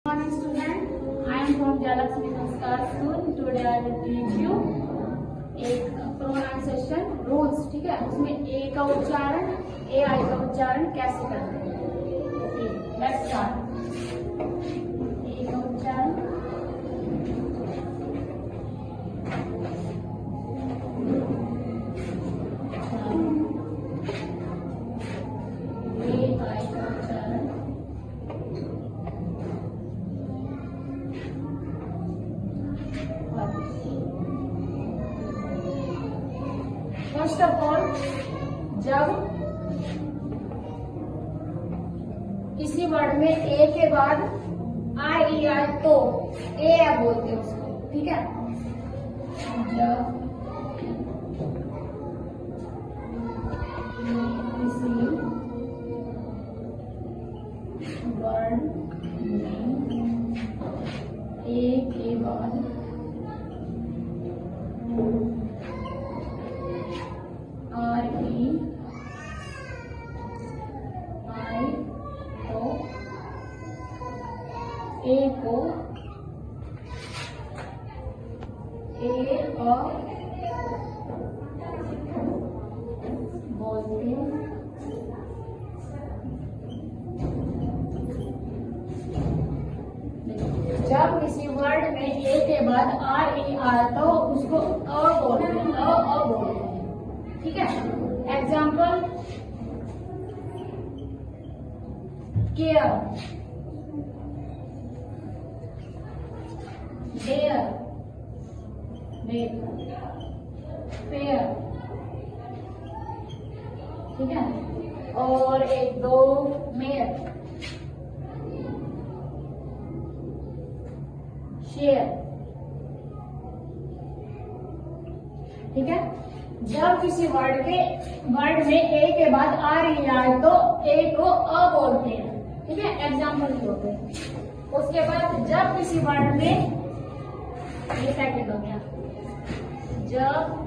Morning student, I am from Jalaxmi Sanskar School. Today I will teach you एक pronunciation rules, ठीक है। उसमें ए का उच्चारण, ए आई का उच्चारण कैसे करते हैं। Okay, let's start. ए का उच्चारण, ए आई का उच्चारण, फर्स्ट ऑफ ऑल जब किसी वर्ड में ए के बाद आई ई आए तो ए बोलते हैं उसको, ठीक है। जब किसी वर्ड में ए के बाद आर ई आई तो ए को ए बोलते हैं। जब किसी वर्ड में ए के बाद आर ई आए तो उसको बोलते हैं, बोलते हैं, ठीक है। एग्जाम्पल, केयर, डेयर, फेयर, ठीक है। और एक दो मेयर, शेयर, ठीक है। जब किसी वर्ड में ए के बाद आर ई आए तो ए को बोलते हैं, ठीक है। एग्जाम्पल होते हैं। उसके बाद जब किसी वर्ड में, ये सेकंड हो गया, जब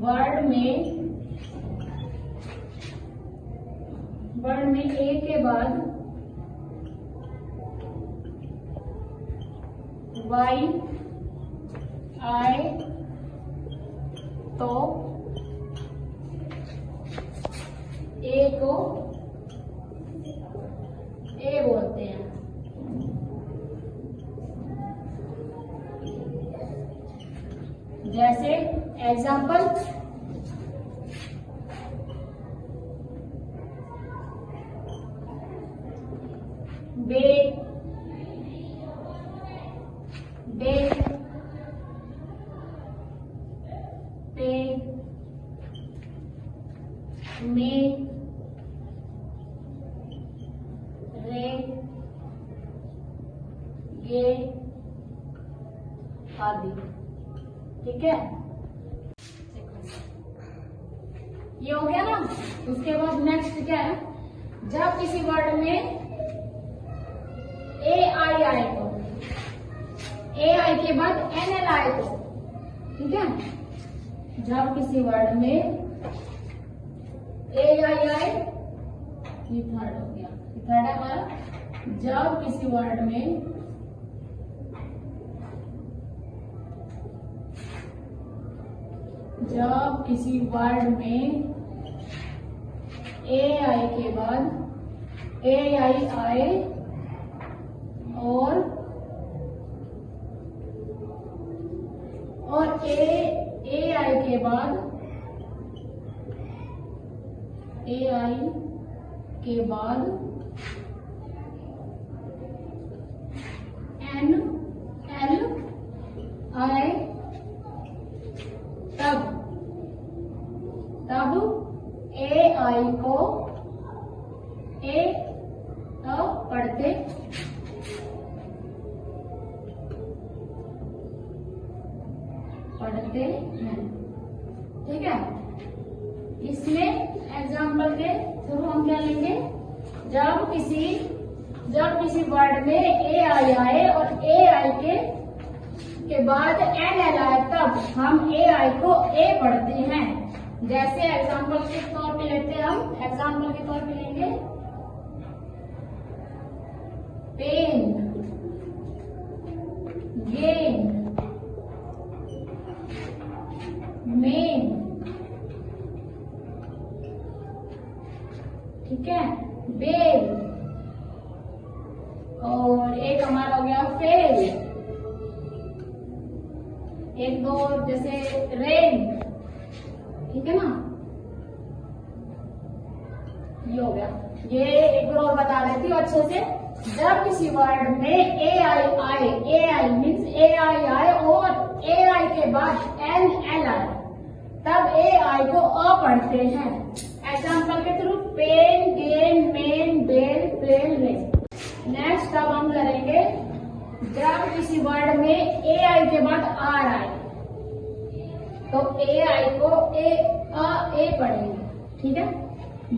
वर्ड में ए के बाद वाई आए तो ए को ए बोलते हैं। जैसे एग्जाम्पल, बे, पे, में, रे, गे आदि, ठीक है। ये हो गया ना। उसके बाद नेक्स्ट क्या है, जब किसी वर्ड में ए आई आए तो, ए आई के बाद एन एल आए तो, ठीक है। जब किसी वर्ड में ए आई आए, ये थर्ड हो गया, थर्ड है हमारा। जब किसी वर्ड में ए आई के बाद ए आई आए और ए आई के बाद एन एल आए तब ए आई को ए पढ़ते हैं, ठीक है। इसमें एग्जाम्पल के थ्रू हम क्या लेंगे, जब किसी वर्ड में ए आई आए और ए आई के बाद एन एल आए तब हम ए आई को ए पढ़ते हैं। जैसे एग्जाम्पल के तौर पे लेते हैं, हम एग्जाम्पल के तौर पे लेंगे पेन, गेन, मेन, ठीक है, बेल, और एक हमारा हो गया फेल, एक दो जैसे रेन, ठीक है ना, ये हो गया। ये एक और बता देती हूँ अच्छे से। जब किसी वर्ड में ए आई आए, ए आई मीन्स ए आई आए और ए आई के बाद एन एल आए, तब ए आई को अ पढ़ते हैं। एग्जाम्पल के through pen, gain, main, bell, plane, rain. Next अब हम करेंगे जब किसी वर्ड में ए आई के बाद आर आए, तो ए आई को ए पढ़ेंगे, ठीक है।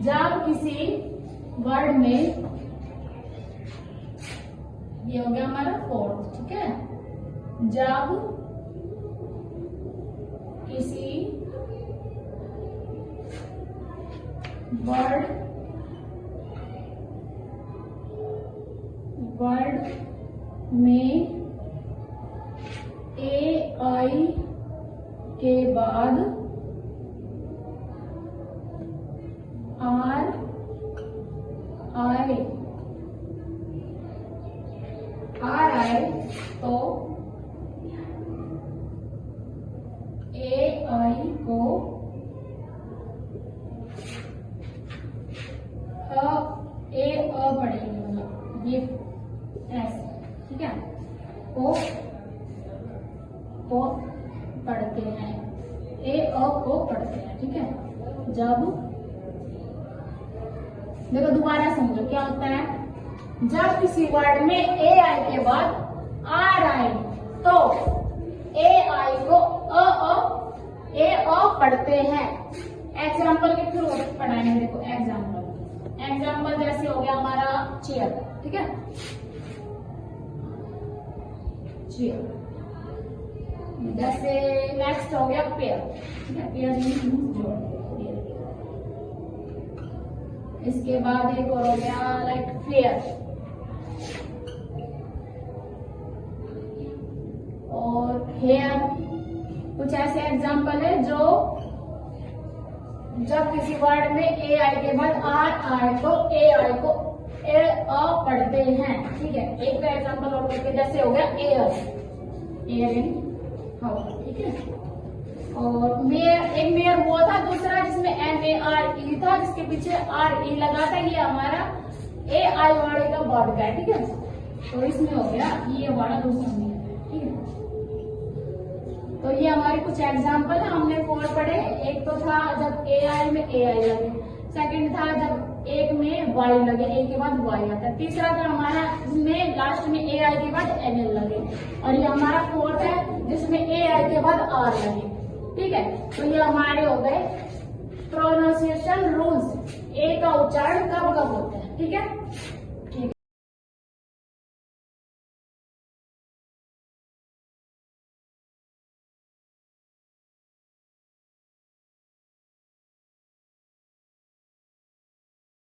जब किसी वर्ड में, ये हो गया हमारा फोर्थ, ठीक है। जब किसी वर्ड में ए आई के बाद आर आए, तो ए आई को अ पढ़ेंगे, मतलब ये ऐसे, ठीक है। को पढ़ते हैं, ए अ को पढ़ते हैं, ठीक है। जब देखो दोबारा समझो क्या होता है। जब किसी वर्ड में ए आई के बाद आर आए, तो ए आई को अ पढ़ते हैं। एग्जाम्पल के थ्रू पढ़ाएंगे। देखो एग्जाम्पल जैसे हो गया हमारा चेयर, ठीक है, चेयर। जैसे नेक्स्ट हो गया पेयर, ठीक है, पेयर मीन्स जोड़। इसके बाद एक और हो गया लाइक फेयर, और हेयर। कुछ ऐसे एग्जाम्पल है जो जब किसी वर्ड में ए आई के बाद आर आए तो ए आई को अ पढ़ते हैं, ठीक है। एक का एग्जाम्पल और करके जैसे हो गया एयर इन हाउस, ठीक है। और एक मेयर हुआ था दूसरा जिसमें MERE था, जिसके पीछे RE लगा था। ये हमारा ए आई वाले का वर्ड का है, ठीक है। तो इसमें हो गया ये वाला दूसरा मेयर है, ठीक है। तो ये हमारे कुछ एग्जाम्पल है, हमने 4 पढ़े। एक तो था जब ए आई में ए आई लगे, सेकंड था जब एक में वाई लगे, ए के बाद वाई आता है। तीसरा था हमारा जिसमें लास्ट में ए आई के बाद NL लगे, और ये हमारा 4th है जिसमें ए आई के बाद R लगे, ठीक है। तो ये हमारे हो गए प्रोनाउंसिएशन रूल्स, ए का उच्चारण कब कब होता है, ठीक है।